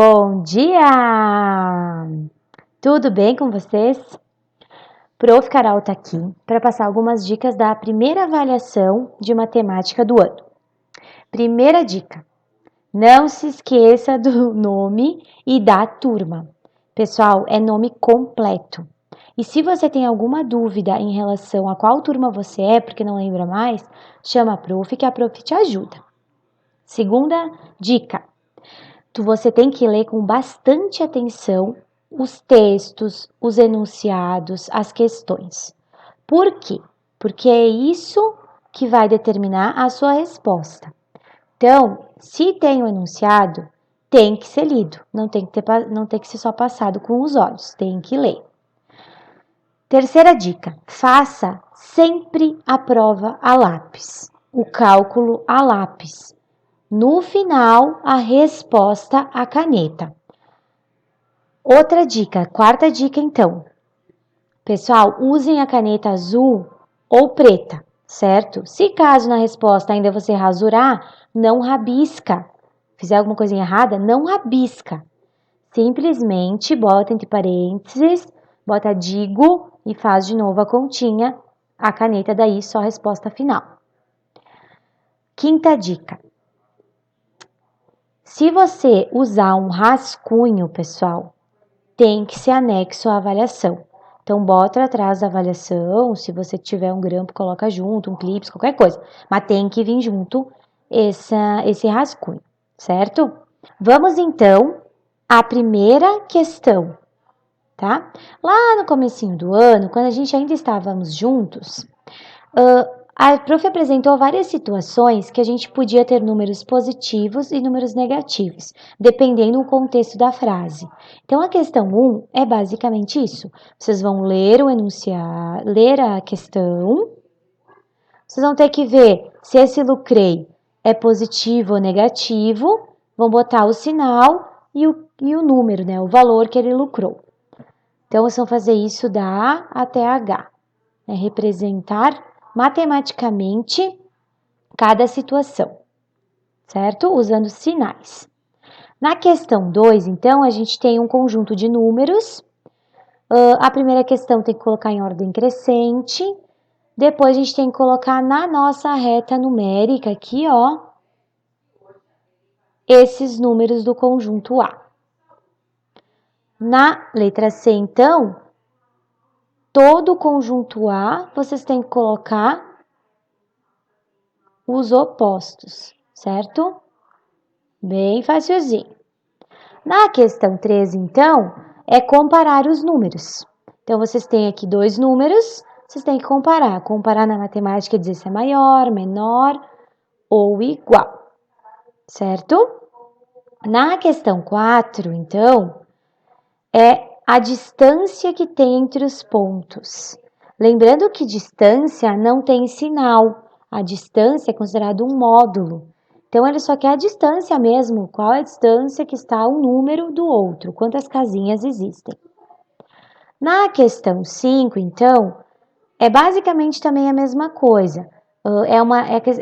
Bom dia! Tudo bem com vocês? Prof. Carol tá aqui para passar algumas dicas da primeira avaliação de matemática do ano. Primeira dica: não se esqueça do nome e da turma. Pessoal, é nome completo. E se você tem alguma dúvida em relação a qual turma você é, porque não lembra mais, chama a prof que a prof te ajuda. Segunda dica: você tem que ler com bastante atenção os textos, os enunciados, as questões. Por quê? Porque é isso que vai determinar a sua resposta. Então, se tem um enunciado, tem que ser lido, não tem que ser só passado com os olhos, tem que ler. Terceira dica: faça sempre a prova a lápis, o cálculo a lápis. No final, a resposta à caneta. Outra dica, quarta dica então. Pessoal, usem a caneta azul ou preta, certo? Se caso na resposta ainda você rasurar, não rabisca. Fizer alguma coisinha errada, não rabisca. Simplesmente bota entre parênteses, bota digo e faz de novo a continha, a caneta, daí só a resposta final. Quinta dica: se você usar um rascunho, pessoal, tem que ser anexo à avaliação. Então, bota atrás da avaliação, se você tiver um grampo, coloca junto, um clips, qualquer coisa. Mas tem que vir junto esse rascunho, certo? Vamos, então, à primeira questão, tá? Lá no comecinho do ano, quando a gente ainda estávamos juntos, a prof apresentou várias situações que a gente podia ter números positivos e números negativos, dependendo do contexto da frase. Então, a questão 1 é basicamente isso. Vocês vão ler o enunciado, ler a questão. Vocês vão ter que ver se esse lucrei é positivo ou negativo. Vão botar o sinal e o número, né? O valor que ele lucrou. Então, vocês vão fazer isso da A até H. É representar matematicamente cada situação, certo? Usando sinais. Na questão 2, então, a gente tem um conjunto de números. A primeira questão tem que colocar em ordem crescente. Depois a gente tem que colocar na nossa reta numérica aqui, ó, esses números do conjunto A. Na letra C, então, todo o conjunto A, vocês têm que colocar os opostos, certo? Bem facilzinho. Na questão 3, então, é comparar os números. Então, vocês têm aqui dois números, vocês têm que comparar. Comparar na matemática é dizer se é maior, menor ou igual, certo? Na questão 4, então, é a distância que tem entre os pontos. Lembrando que distância não tem sinal. A distância é considerado um módulo. Então, ele só quer a distância mesmo. Qual é a distância que está um número do outro? Quantas casinhas existem? Na questão 5, então, é basicamente também a mesma coisa. É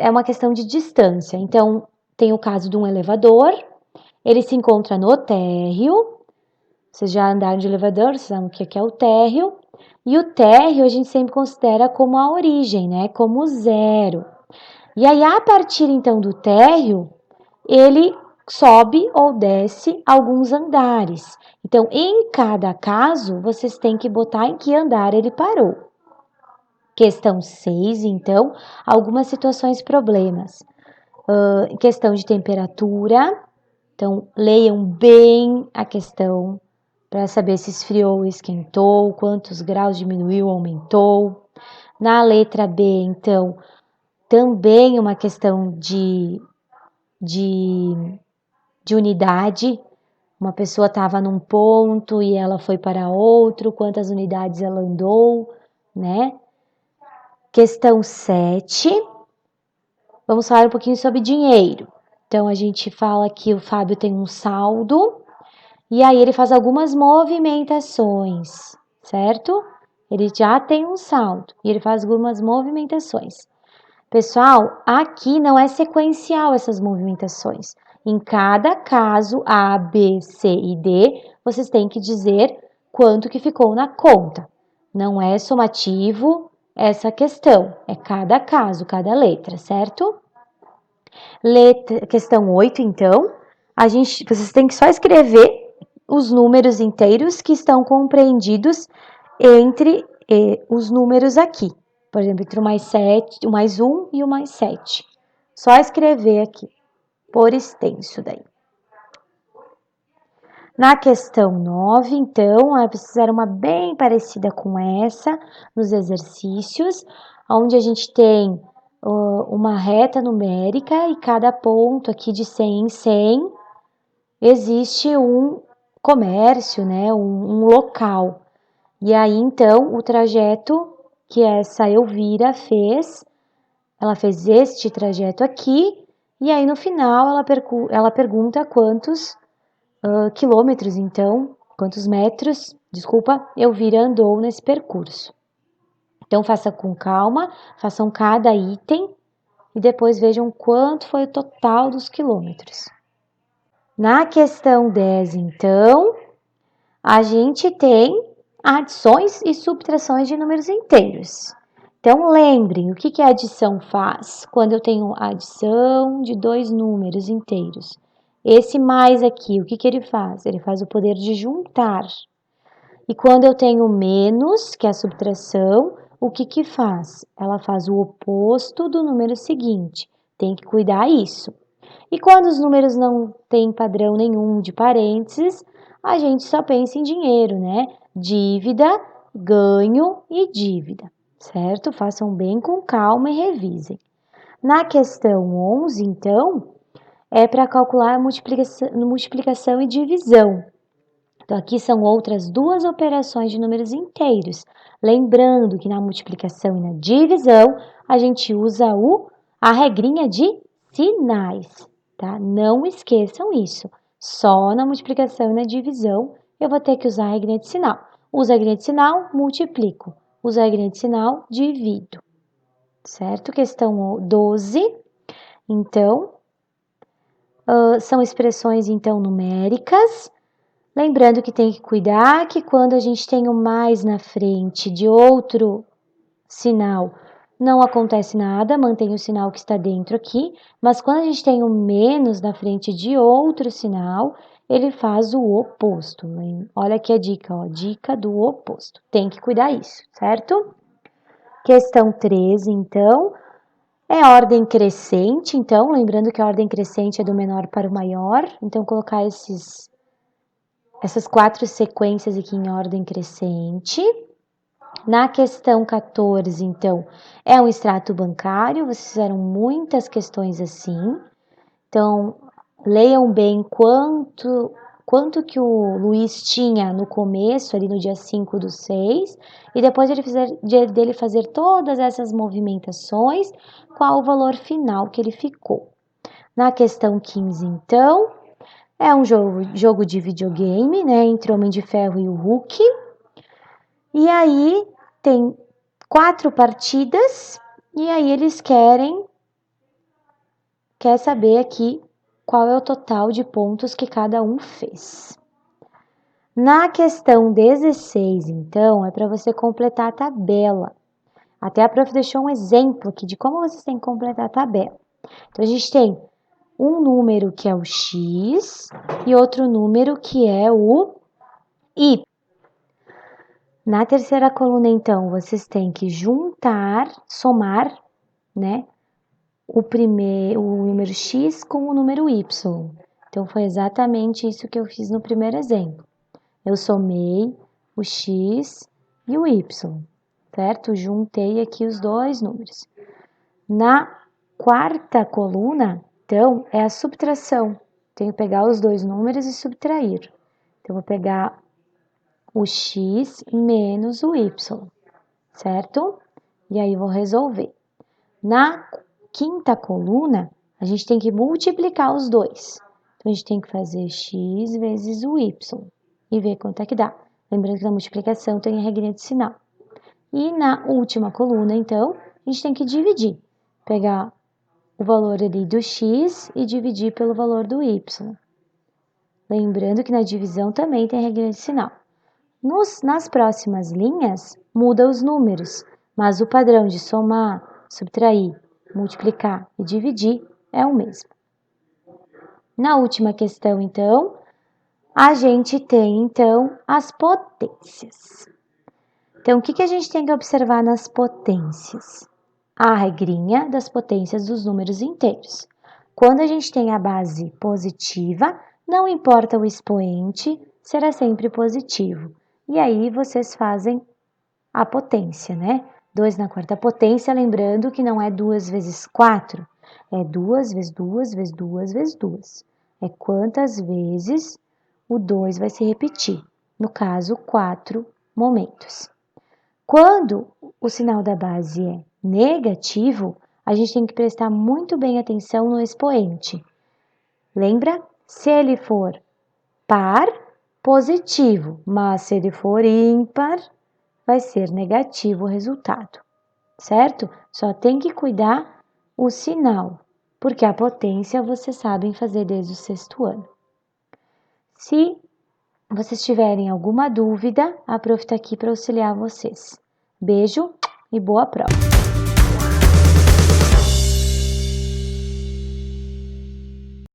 uma questão de distância. Então, tem o caso de um elevador. Ele se encontra no térreo. Vocês já andaram de elevador, vocês sabem o que é o térreo. E o térreo a gente sempre considera como a origem, né? Como zero. E aí, a partir então do térreo, ele sobe ou desce alguns andares. Então, em cada caso, vocês têm que botar em que andar ele parou. Questão 6, então, algumas situações problemas. Questão de temperatura. Então, leiam bem a questão para saber se esfriou ou esquentou, quantos graus diminuiu ou aumentou. Na letra B, então, também uma questão de unidade. Uma pessoa estava num ponto e ela foi para outro, quantas unidades ela andou, né? Questão 7. Vamos falar um pouquinho sobre dinheiro. Então, a gente fala que o Fábio tem um saldo e aí ele faz algumas movimentações, certo? Ele já tem um saldo e ele faz algumas movimentações. Pessoal, aqui não é sequencial essas movimentações. Em cada caso, A, B, C e D, vocês têm que dizer quanto que ficou na conta. Não é somativo essa questão, é cada caso, cada letra, certo? Questão 8, então, vocês têm que só escrever os números inteiros que estão compreendidos entre os números aqui. Por exemplo, entre o mais 1 e o mais 7. Só escrever aqui, por extenso daí. Na questão 9, então, vocês fizeram uma bem parecida com essa, nos exercícios, onde a gente tem uma reta numérica e cada ponto aqui de 100 em 100 existe um comércio, né, um local. E aí, então, o trajeto que essa Elvira fez, ela fez este trajeto aqui, e aí no final ela pergunta quantos quilômetros, então, quantos metros, Elvira andou nesse percurso. Então, faça com calma, façam cada item e depois vejam quanto foi o total dos quilômetros. Na questão 10, então, a gente tem adições e subtrações de números inteiros. Então, lembrem, o que a adição faz quando eu tenho adição de dois números inteiros? Esse mais aqui, o que ele faz? Ele faz o poder de juntar. E quando eu tenho menos, que é a subtração, o que faz? Ela faz o oposto do número seguinte. Tem que cuidar isso. E quando os números não têm padrão nenhum de parênteses, a gente só pensa em dinheiro, né? Dívida, ganho e dívida, certo? Façam bem com calma e revisem. Na questão 11, então, é para calcular multiplicação e divisão. Então, aqui são outras duas operações de números inteiros. Lembrando que na multiplicação e na divisão, a gente usa a regrinha de sinais, tá? Não esqueçam isso. Só na multiplicação e na divisão eu vou ter que usar a regrinha de sinal. Usa a regrinha de sinal, multiplico. Usa a regrinha de sinal, divido. Certo? Questão 12. Então, são expressões, então, numéricas. Lembrando que tem que cuidar que quando a gente tem o mais na frente de outro sinal, não acontece nada, mantém o sinal que está dentro aqui, mas quando a gente tem o menos na frente de outro sinal, ele faz o oposto. Olha aqui a dica, ó, dica do oposto. Tem que cuidar isso, certo? Questão 13, então, é ordem crescente, então, lembrando que a ordem crescente é do menor para o maior, então colocar essas 4 sequências aqui em ordem crescente. Na questão 14, então, é um extrato bancário, vocês fizeram muitas questões assim. Então, leiam bem quanto que o Luiz tinha no começo, ali no dia 5/6, e depois dele fazer todas essas movimentações, qual o valor final que ele ficou. Na questão 15, então, é um jogo de videogame, né, entre o Homem de Ferro e o Hulk. E aí tem 4 partidas e aí eles quer saber aqui qual é o total de pontos que cada um fez. Na questão 16, então, é para você completar a tabela. Até a prof deixou um exemplo aqui de como vocês têm que completar a tabela. Então, a gente tem um número que é o x e outro número que é o y. Na terceira coluna, então, vocês têm que somar, né, o número x com o número y. Então, foi exatamente isso que eu fiz no primeiro exemplo. Eu somei o x e o y, certo? Juntei aqui os dois números. Na quarta coluna, então, é a subtração. Tenho que pegar os dois números e subtrair. Então, vou pegar o x menos o y, certo? E aí, vou resolver. Na quinta coluna, a gente tem que multiplicar os dois. Então, a gente tem que fazer x vezes o y e ver quanto é que dá. Lembrando que na multiplicação tem a regrinha de sinal. E na última coluna, então, a gente tem que dividir. Pegar o valor ali do x e dividir pelo valor do y. Lembrando que na divisão também tem regra de sinal. Nas próximas linhas, muda os números, mas o padrão de somar, subtrair, multiplicar e dividir é o mesmo. Na última questão, então, a gente tem, então, as potências. Então, o que a gente tem que observar nas potências? A regrinha das potências dos números inteiros. Quando a gente tem a base positiva, não importa o expoente, será sempre positivo. E aí, vocês fazem a potência, né? 2 na quarta potência, lembrando que não é 2 vezes 4, é 2 vezes 2 vezes 2 vezes 2. É quantas vezes o 2 vai se repetir. No caso, 4 momentos. Quando o sinal da base é negativo, a gente tem que prestar muito bem atenção no expoente. Lembra? Se ele for par, positivo, mas se ele for ímpar, vai ser negativo o resultado, certo? Só tem que cuidar o sinal, porque a potência vocês sabem fazer desde o 6º ano. Se vocês tiverem alguma dúvida, a prof está aqui para auxiliar vocês. Beijo e boa prova!